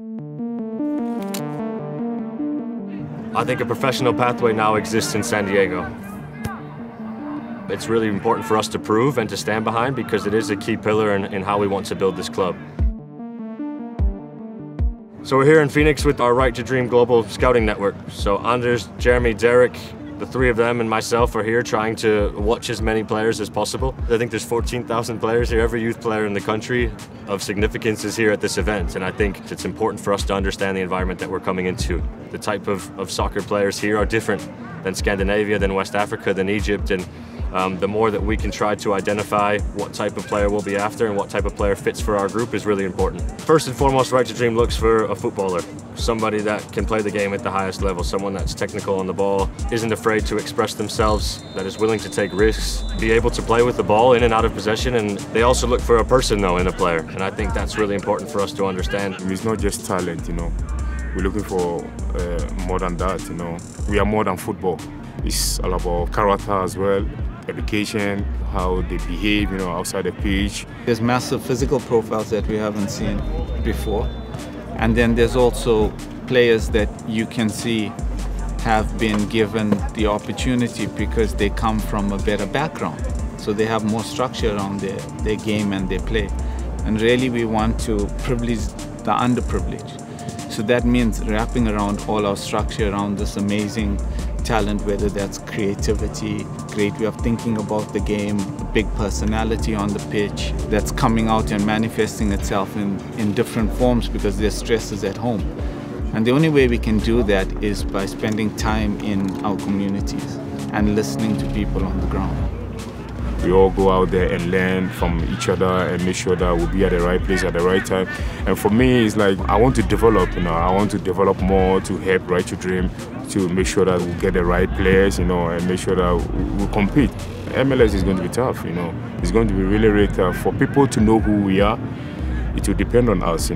I think a professional pathway now exists in San Diego. It's really important for us to prove and to stand behind because it is a key pillar in how we want to build this club. So we're here in Phoenix with our Right to Dream Global Scouting Network. So Anders, Jeremy, Derek, the three of them and myself are here trying to watch as many players as possible. I think there's 14,000 players here. Every youth player in the country of significance is here at this event. And I think it's important for us to understand the environment that we're coming into. The type of soccer players here are different than Scandinavia, than West Africa, than Egypt. And the more that we can try to identify what type of player we'll be after and what type of player fits for our group is really important. First and foremost, Right to Dream looks for a footballer, somebody that can play the game at the highest level, someone that's technical on the ball, isn't afraid to express themselves, that is willing to take risks, be able to play with the ball in and out of possession, and they also look for a person though in a player, and I think that's really important for us to understand. It's not just talent, we're looking for more than that, We are more than football. It's all about character as well, education, how they behave, outside the pitch. There's massive physical profiles that we haven't seen before. And then there's also players that you can see have been given the opportunity because they come from a better background. So they have more structure around their game and their play. And really we want to privilege the underprivileged. So that means wrapping around all our structure around this amazing talent, whether that's creativity, great way of thinking about the game, big personality on the pitch that's coming out and manifesting itself in different forms because their stress is at home. And the only way we can do that is by spending time in our communities and listening to people on the ground. We all go out there and learn from each other and make sure that we'll be at the right place at the right time. And for me, it's like I want to develop, I want to develop more to help Right to Dream, to make sure that we get the right players, and make sure that we compete. MLS is going to be tough, It's going to be really, really tough. For people to know who we are, it will depend on us,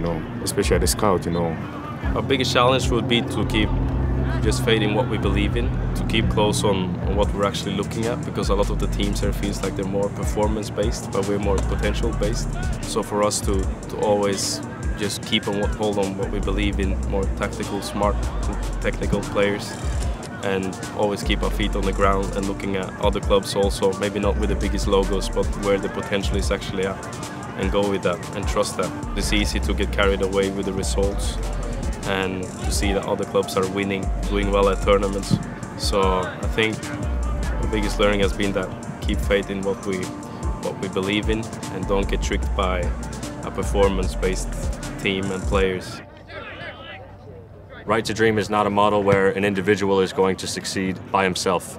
especially the scout, Our biggest challenge would be to keep just faith in what we believe in, to keep close on what we're actually looking at, because a lot of the teams here feels like they're more performance-based, but we're more potential-based. So for us to always just keep on hold on what we believe in, more tactical, smart, technical players, and always keep our feet on the ground and looking at other clubs also, maybe not with the biggest logos, but where the potential is actually at, and go with that and trust that. It's easy to get carried away with the results and to see that other clubs are winning, doing well at tournaments. So I think the biggest learning has been that keep faith in what we believe in and don't get tricked by a performance-based team and players. Right to Dream is not a model where an individual is going to succeed by himself.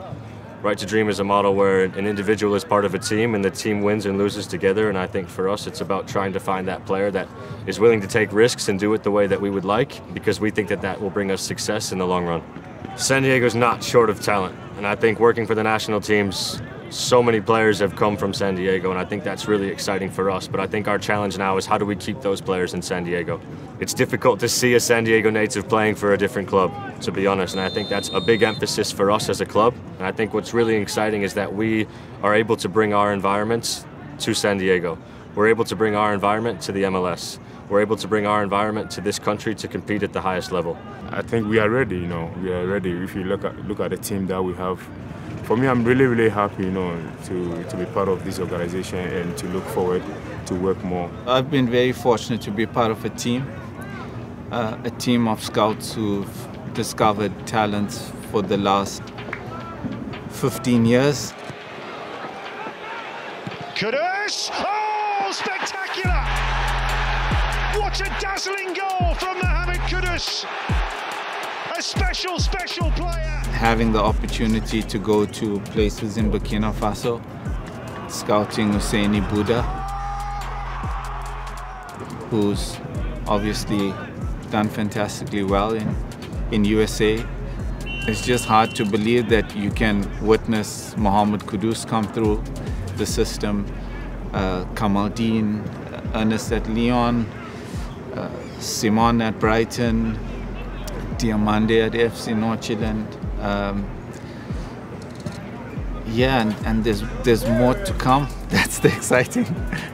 Right to Dream is a model where an individual is part of a team and the team wins and loses together, and I think for us it's about trying to find that player that is willing to take risks and do it the way that we would like, because we think that that will bring us success in the long run. San Diego's not short of talent, and I think working for the national teams, so many players have come from San Diego, and I think that's really exciting for us. But I think our challenge now is how do we keep those players in San Diego? It's difficult to see a San Diego native playing for a different club, to be honest, and I think that's a big emphasis for us as a club. And I think what's really exciting is that we are able to bring our environments to San Diego. We're able to bring our environment to the MLS. We're able to bring our environment to this country to compete at the highest level. I think we are ready, we are ready. If you look at the team that we have, for me, I'm really, really happy, to be part of this organization and to look forward to work more. I've been very fortunate to be part of a team of scouts who've discovered talents for the last 15 years. Kudus! Oh, spectacular! What a dazzling goal from Mohamed Kudus! A special, special player! Having the opportunity to go to places in Burkina Faso, scouting Husseini Buddha, who's obviously done fantastically well in USA. It's just hard to believe that you can witness Mohamed Kudus come through the system, Kamaldeen, Ernest at Lyon, Simon at Brighton, Diamande at FC Nordsjælland. And there's more to come. That's the exciting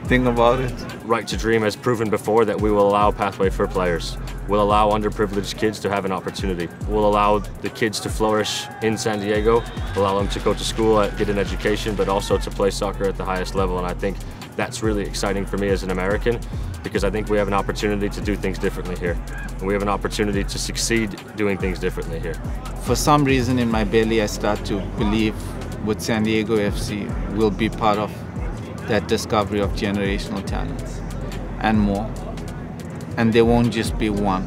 thing about it. Right to Dream has proven before that we will allow pathway for players. will allow underprivileged kids to have an opportunity. Will allow the kids to flourish in San Diego, allow them to go to school, get an education, but also to play soccer at the highest level. And I think that's really exciting for me as an American, because I think we have an opportunity to do things differently here. And we have an opportunity to succeed doing things differently here. For some reason in my belly, I start to believe with San Diego FC, we'll be part of that discovery of generational talents and more. And there won't just be one.